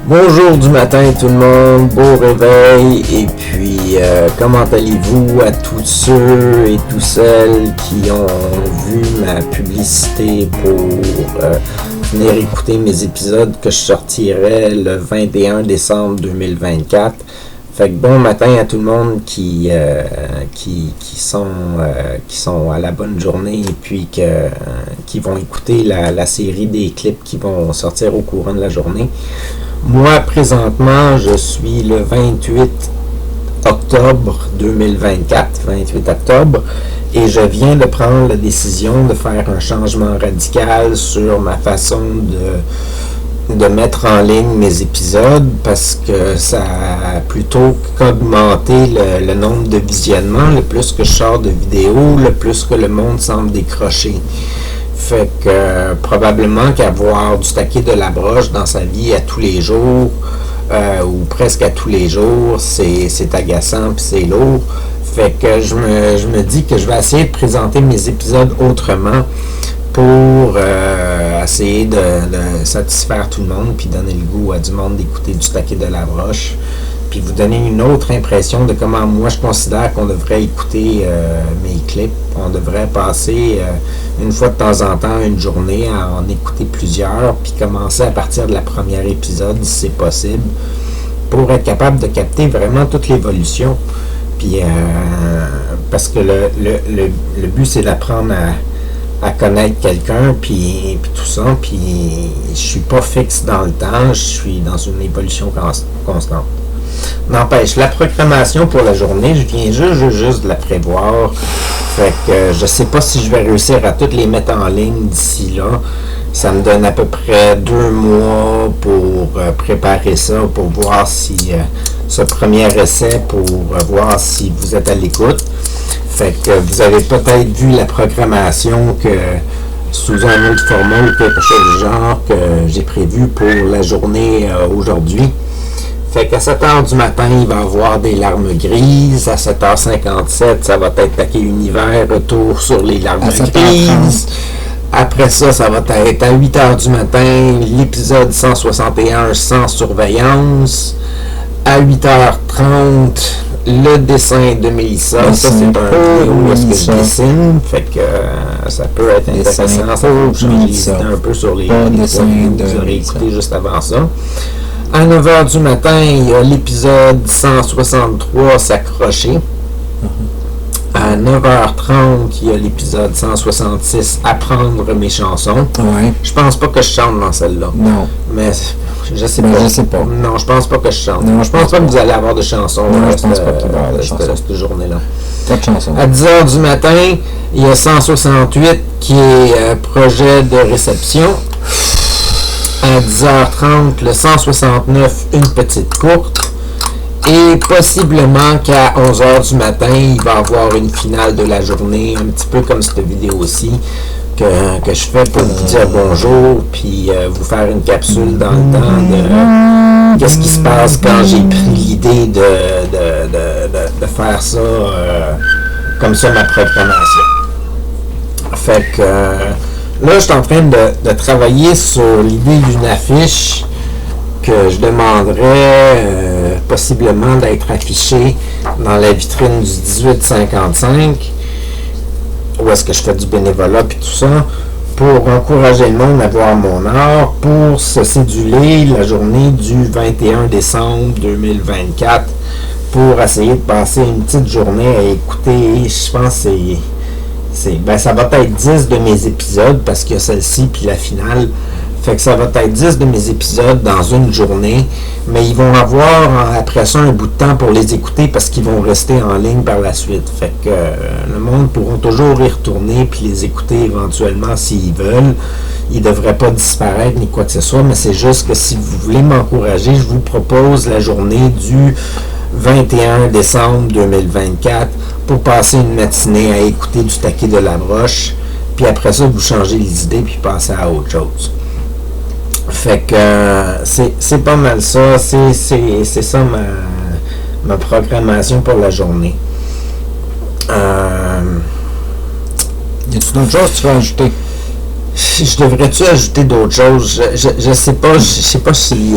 Bonjour du matin tout le monde, beau réveil et puis comment allez-vous à tous ceux et toutes celles qui ont vu ma publicité pour venir écouter mes épisodes que je sortirai le 21 décembre 2024. Fait que bon matin à tout le monde qui sont à la bonne journée et puis qui vont écouter la série des clips qui vont sortir au courant de la journée. Moi, présentement, je suis le 28 octobre 2024, 28 octobre, et je viens de prendre la décision de faire un changement radical sur ma façon de mettre en ligne mes épisodes parce que ça a plutôt qu'augmenté le nombre de visionnements. Le plus que je sors de vidéos, le plus que le monde semble décrocher. Fait que probablement qu'avoir du taquet de la broche dans sa vie à tous les jours ou presque à tous les jours, c'est agaçant puis c'est lourd. Fait que je me dis que je vais essayer de présenter mes épisodes autrement pour essayer de satisfaire tout le monde puis donner le goût à du monde d'écouter du taquet de la broche. Puis vous donner une autre impression de comment moi je considère qu'on devrait écouter mes clips. On devrait passer une fois de temps en temps une journée à en écouter plusieurs, puis commencer à partir de la première épisode si c'est possible, pour être capable de capter vraiment toute l'évolution. Puis parce que le but c'est d'apprendre à connaître quelqu'un, puis tout ça, puis je suis pas fixe dans le temps, je suis dans une évolution constante. N'empêche, la programmation pour la journée, je viens juste de la prévoir. Fait que je sais pas si je vais réussir à toutes les mettre en ligne d'ici là. Ça me donne à peu près 2 mois pour préparer ça, pour voir si ce premier essai, pour voir si vous êtes à l'écoute. Fait que vous avez peut-être vu la programmation que sous un autre format ou quelque chose du genre que j'ai prévu pour la journée aujourd'hui. Fait qu'à 7h du matin, il va y avoir des larmes grises. À 7h57, ça va être Taquet Univers, retour sur les larmes grises. Après ça, ça va être à 8h du matin, l'épisode 161, sans surveillance. À 8h30, le dessin de Mélissa. Ça, c'est un vidéo où est-ce que je dessine. Fait que ça peut être intéressant. Ça va changer un peu sur les dessins que vous aurez écouté juste avant ça. À 9h du matin, il y a l'épisode 163, S'accrocher. À 9h30, il y a l'épisode 166, Apprendre mes chansons. Ouais. Je pense pas que je chante dans celle-là. Non. Mais je sais pas. Je sais pas. Non, je pense pas que je chante. Non, je pense pas que vous allez avoir de chansons cette journée-là. Pas de chansons. À 10h du matin, il y a 168 qui est projet de réception. À 10h30, le 169, une petite courte. Et possiblement qu'à 11h du matin, il va y avoir une finale de la journée, un petit peu comme cette vidéo-ci, que je fais pour vous dire bonjour, puis vous faire une capsule dans le temps de qu'est-ce qui se passe quand j'ai pris l'idée de faire ça, comme ça, ma programmation. Fait que... là, je suis en train de travailler sur l'idée d'une affiche que je demanderais possiblement d'être affichée dans la vitrine du 1855, où est-ce que je fais du bénévolat et tout ça, pour encourager le monde à voir mon art, pour se céduler la journée du 21 décembre 2024, pour essayer de passer une petite journée à écouter, je pense que ça va être 10 de mes épisodes parce qu'il y a celle-ci puis la finale. Fait que ça va être 10 de mes épisodes dans une journée, mais ils vont avoir après ça un bout de temps pour les écouter parce qu'ils vont rester en ligne par la suite. Fait que le monde pourra toujours y retourner puis les écouter éventuellement s'ils veulent. Ils ne devraient pas disparaître ni quoi que ce soit, mais c'est juste que si vous voulez m'encourager, je vous propose la journée du 21 décembre 2024 pour passer une matinée à écouter du taquet de la broche, puis après ça, vous changez les idées puis passez à autre chose. Fait que c'est pas mal ça, c'est ça ma programmation pour la journée. Y a-t-il d'autres choses que tu veux ajouter? Je devrais-tu ajouter d'autres choses? Je sais pas si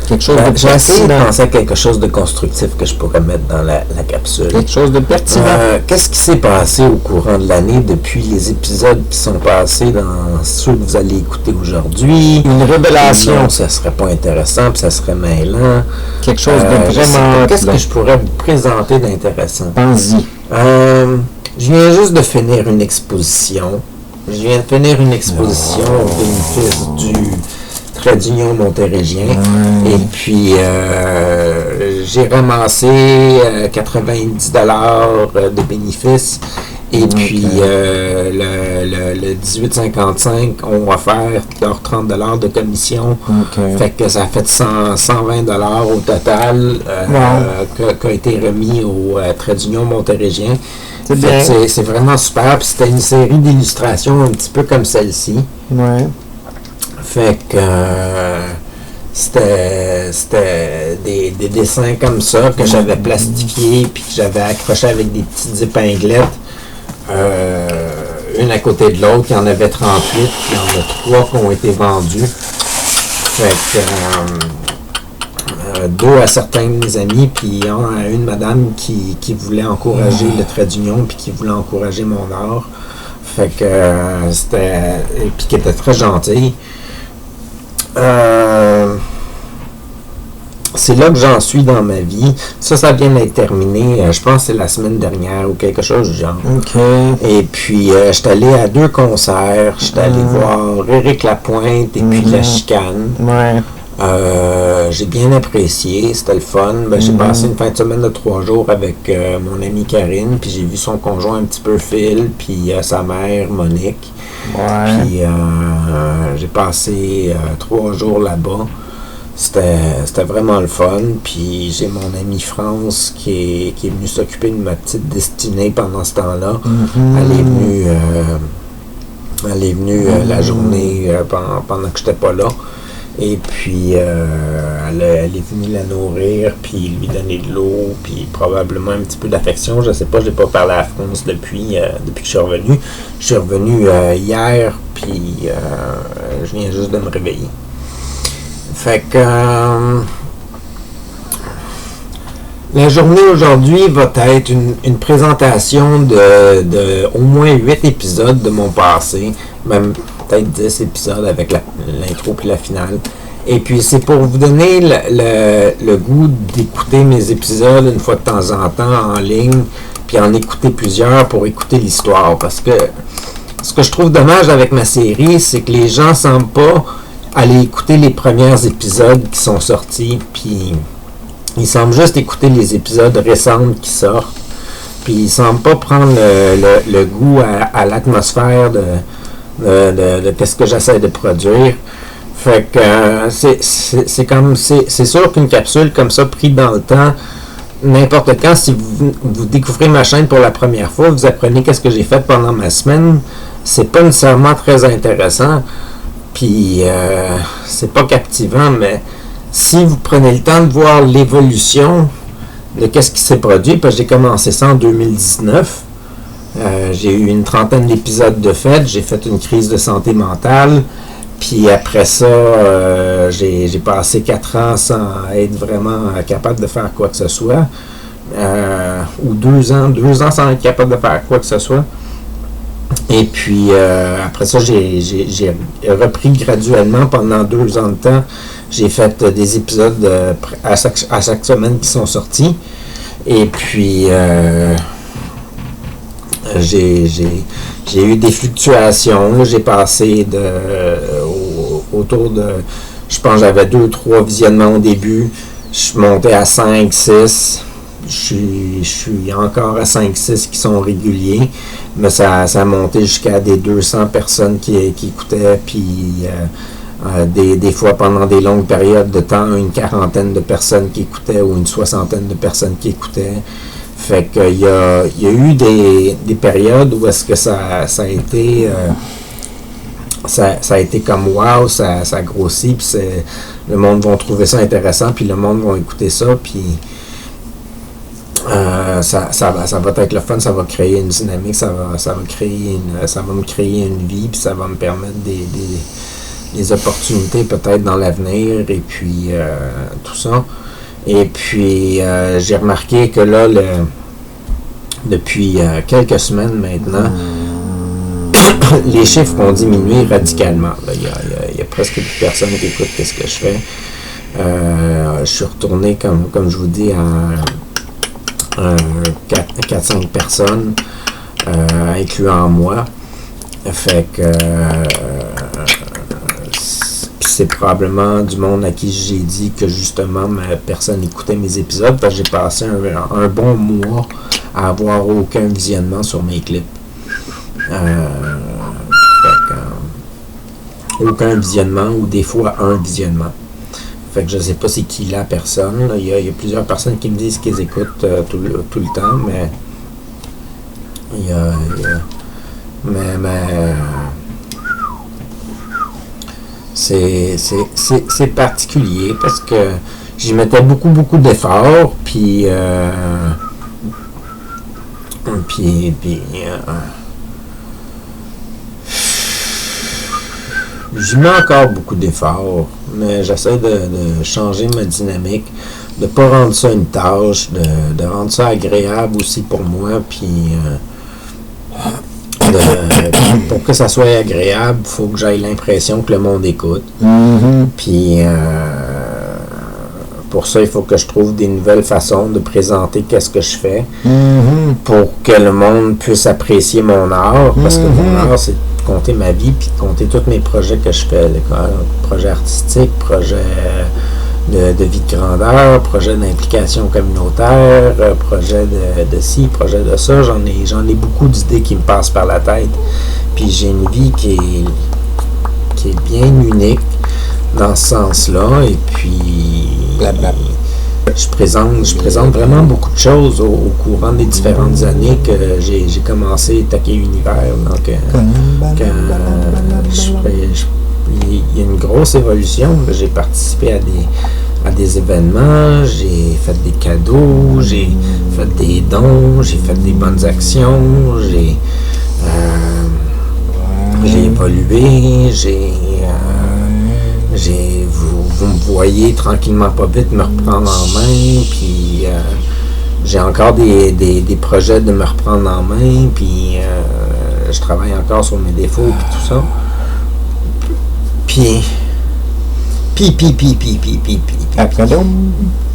Quelque chose de J'ai essayé de pertinent. penser à quelque chose de constructif que je pourrais mettre dans la capsule. Quelque chose de pertinent. Qu'est-ce qui s'est passé au courant de l'année depuis les épisodes qui sont passés dans ceux que vous allez écouter aujourd'hui? Une révélation. Non, ça serait pas intéressant, puis ça serait mêlant. Quelque chose de Je sais vraiment... pas, qu'est-ce que je pourrais vous présenter d'intéressant? Pense-y. Je viens juste de finir une exposition. Je viens de finir une exposition au bénéfice du Trait d'Union montérégiens. Et puis, j'ai ramassé 90$ de bénéfices. Et puis, le 1855 ont offert leurs 30$ de commission. Fait que ça a fait 120$ au total qui a été remis au Trait d'Union montérégiens. C'est vraiment super. Puis c'était une série d'illustrations un petit peu comme celle-ci. Ouais. Fait que c'était des dessins comme ça que j'avais plastifiés puis que j'avais accrochés avec des petites épinglettes. Une à côté de l'autre. Il y en avait 38. Puis il y en a 3 qui ont été vendus. Fait que 2 à certains de mes amis, puis un à une madame qui voulait encourager le Trait d'Union puis qui voulait encourager mon art. Fait que c'était... puis qui était très gentille. C'est là que j'en suis dans ma vie. Ça vient d'être terminé. Je pense que c'est la semaine dernière ou quelque chose du genre. Et puis, j'étais allé à 2 concerts. J'étais allé voir Éric Lapointe et puis La Chicane. J'ai bien apprécié. C'était le fun. J'ai passé une fin de semaine de 3 jours avec mon amie Karine. Puis j'ai vu son conjoint un petit peu Phil. Puis sa mère Monique. Puis j'ai passé 3 jours là-bas. C'était vraiment le fun. Puis j'ai mon amie France qui est venue s'occuper de ma petite destinée pendant ce temps-là. Elle est venue la journée pendant que j'étais pas là. Et puis elle est venue la nourrir, puis lui donner de l'eau, puis probablement un petit peu d'affection. Je sais pas, j'ai pas parlé à France depuis que je suis revenu. Je suis revenu hier, puis je viens juste de me réveiller. Fait que la journée aujourd'hui va être une présentation de au moins 8 épisodes de mon passé, même peut-être 10 épisodes avec l'intro puis la finale. Et puis c'est pour vous donner le goût d'écouter mes épisodes une fois de temps en temps en ligne, puis en écouter plusieurs pour écouter l'histoire. Parce que ce que je trouve dommage avec ma série, c'est que les gens semblent pas aller écouter les premiers épisodes qui sont sortis, puis ils semblent juste écouter les épisodes récents qui sortent, puis ils semblent pas prendre le goût à l'atmosphère de ce que j'essaie de produire. Fait que c'est sûr qu'une capsule comme ça prise dans le temps, n'importe quand, si vous découvrez ma chaîne pour la première fois, vous apprenez qu'est-ce que j'ai fait pendant ma semaine, c'est pas nécessairement très intéressant. Puis c'est pas captivant, mais si vous prenez le temps de voir l'évolution de qu'est-ce qui s'est produit, parce que j'ai commencé ça en 2019, j'ai eu une trentaine d'épisodes de fait, j'ai fait une crise de santé mentale, puis après ça, j'ai passé 4 ans sans être vraiment capable de faire quoi que ce soit, ou 2 ans sans être capable de faire quoi que ce soit. Et puis, après ça, j'ai repris graduellement pendant 2 ans de temps. J'ai fait des épisodes à chaque semaine qui sont sortis. Et puis, j'ai eu des fluctuations. J'ai passé autour de... Je pense que j'avais 2-3 visionnements au début. Je suis monté à 5-6. Je suis encore à 5-6 qui sont réguliers, mais ça a monté jusqu'à des 200 personnes qui écoutaient, puis des fois pendant des longues périodes de temps, une quarantaine de personnes qui écoutaient ou une soixantaine de personnes qui écoutaient. Fait qu'il y a eu des périodes où est-ce que ça a été... ça a été comme wow, ça a grossi, puis le monde va trouver ça intéressant, puis le monde va écouter ça, puis ça va être le fun, ça va créer une dynamique, ça va me créer une vie, puis ça va me permettre des opportunités peut-être dans l'avenir et puis tout ça. Et puis j'ai remarqué que là, depuis quelques semaines maintenant, les chiffres ont diminué radicalement. Il y a presque plus personne qui écoute ce que je fais. Je suis retourné, comme je vous dis, à 4-5 personnes, incluant moi. Fait que c'est probablement du monde à qui j'ai dit que justement personne n'écoutait mes épisodes parce que j'ai passé un bon mois à avoir aucun visionnement sur mes clips. Aucun visionnement ou des fois un visionnement. Fait que je sais pas c'est qui la personne. Il y a plusieurs personnes qui me disent qu'ils écoutent tout le temps, mais c'est particulier parce que j'y mettais beaucoup d'efforts, puis j'y mets encore beaucoup d'efforts, mais j'essaie de changer ma dynamique, de pas rendre ça une tâche, de rendre ça agréable aussi pour moi, puis pour que ça soit agréable, il faut que j'aie l'impression que le monde écoute. Puis pour ça, il faut que je trouve des nouvelles façons de présenter qu'est-ce que je fais pour que le monde puisse apprécier mon art, parce que mon art, c'est de compter ma vie, puis de compter tous mes projets que je fais, projets artistiques, projets de vie de grandeur, projet d'implication communautaire, projet de ci, projet de ça. J'en ai beaucoup d'idées qui me passent par la tête. Puis j'ai une vie qui est bien unique dans ce sens-là. Et puis je présente vraiment beaucoup de choses au courant des différentes années que j'ai commencé Taquet Univers. Donc il y a une grosse évolution. J'ai participé à des événements, j'ai fait des cadeaux, j'ai fait des dons, j'ai fait des bonnes actions, j'ai évolué, vous me voyez tranquillement pas vite me reprendre en main, puis j'ai encore des projets de me reprendre en main, puis je travaille encore sur mes défauts et tout ça. Puis,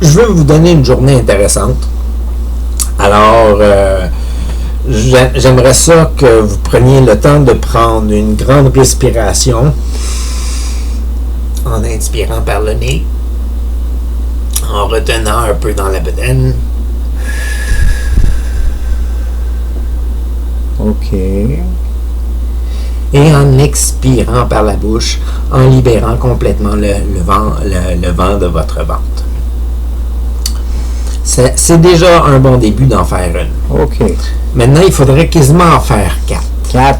je veux vous donner une journée intéressante. Alors, j'aimerais ça que vous preniez le temps de prendre une grande respiration en inspirant par le nez, en retenant un peu dans la bedaine. OK. Et en expirant par la bouche, en libérant complètement le vent de votre ventre. C'est déjà un bon début d'en faire une. OK. Maintenant, il faudrait quasiment en faire 4. 4.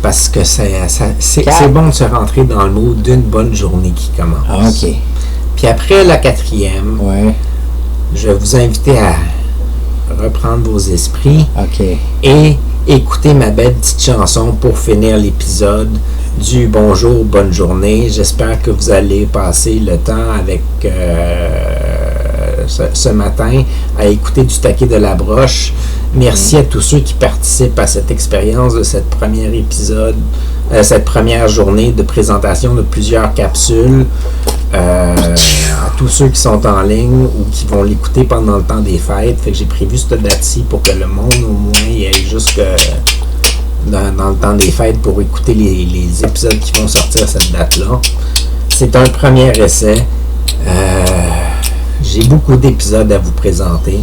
Parce que c'est bon de se rentrer dans le mood d'une bonne journée qui commence. OK. Puis après la 4e, je vais vous inviter à reprendre vos esprits. OK. Et écoutez ma belle petite chanson pour finir l'épisode du bonjour, bonne journée. J'espère que vous allez passer le temps avec ce matin à écouter du Taquet de la Broche. Merci à tous ceux qui participent à cette expérience de cette première épisode, cette première journée de présentation de plusieurs capsules. À tous ceux qui sont en ligne ou qui vont l'écouter pendant le temps des fêtes. Fait que j'ai prévu cette date-ci pour que le monde au moins y aille jusque dans le temps des fêtes pour écouter les épisodes qui vont sortir cette date-là. C'est un premier essai. J'ai beaucoup d'épisodes à vous présenter.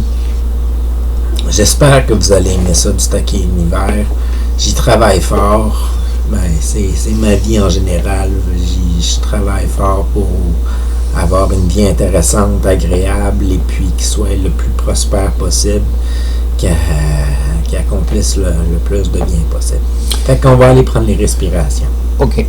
J'espère que vous allez aimer ça du Taquet Univers. J'y travaille fort. C'est ma vie en général. Je travaille fort pour avoir une vie intéressante, agréable et puis qui soit le plus prospère possible, qui accomplisse le plus de bien possible. Fait qu'on va aller prendre les respirations. OK.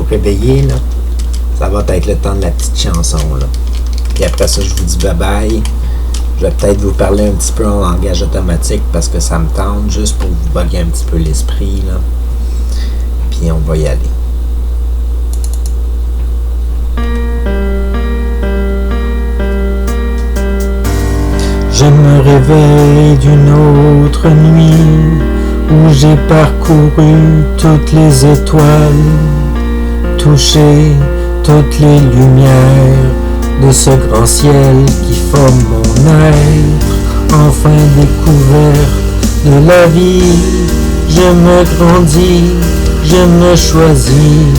réveiller, là, ça va être le temps de la petite chanson, là. Puis après ça, je vous dis bye-bye. Je vais peut-être vous parler un petit peu en langage automatique parce que ça me tente, juste pour vous bugger un petit peu l'esprit, là. Puis on va y aller. Je me réveille d'une autre nuit où j'ai parcouru toutes les étoiles, touché toutes les lumières de ce grand ciel qui forme mon être, enfin découvert de la vie. Je me grandis, je me choisis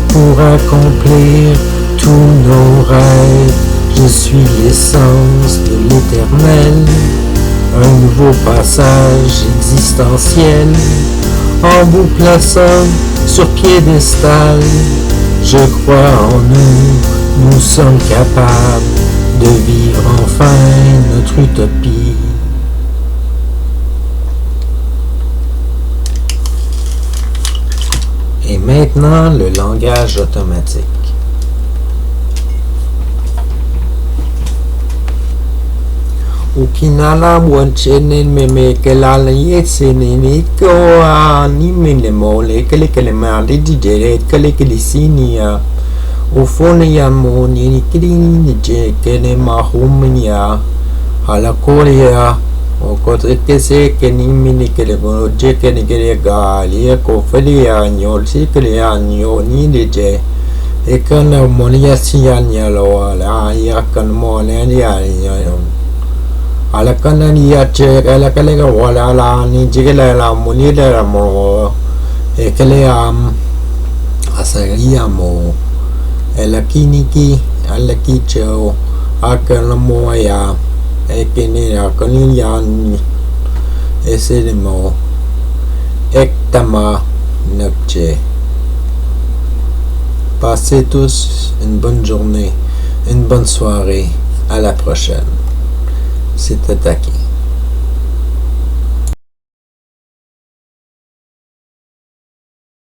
pour accomplir tous nos rêves. Je suis l'essence de l'éternel, un nouveau passage existentiel, en vous plaçant sur piédestal. Je crois en nous, nous sommes capables de vivre enfin notre utopie. Et maintenant, le langage automatique. Ukinala wanchene meme kelala yesene ko ani mele mole kele mali dijere kele sinia ufone ya moni kidini je kele mahumnya hala korea o kotre kese keni mini kele go je kele gali ko felia nyol si kele anyo ni je e kana monia sianya lo ala ya kan monia ya alakana ni ya che alakale ga wala la ni jigela la muni la mo e kele asaria mo elakiniki alaki cheo akana mo ya e kene ya kani ya ese de mo ektama napche. Passez tous une bonne journée, une bonne soirée, à la prochaine. C'est attaqué.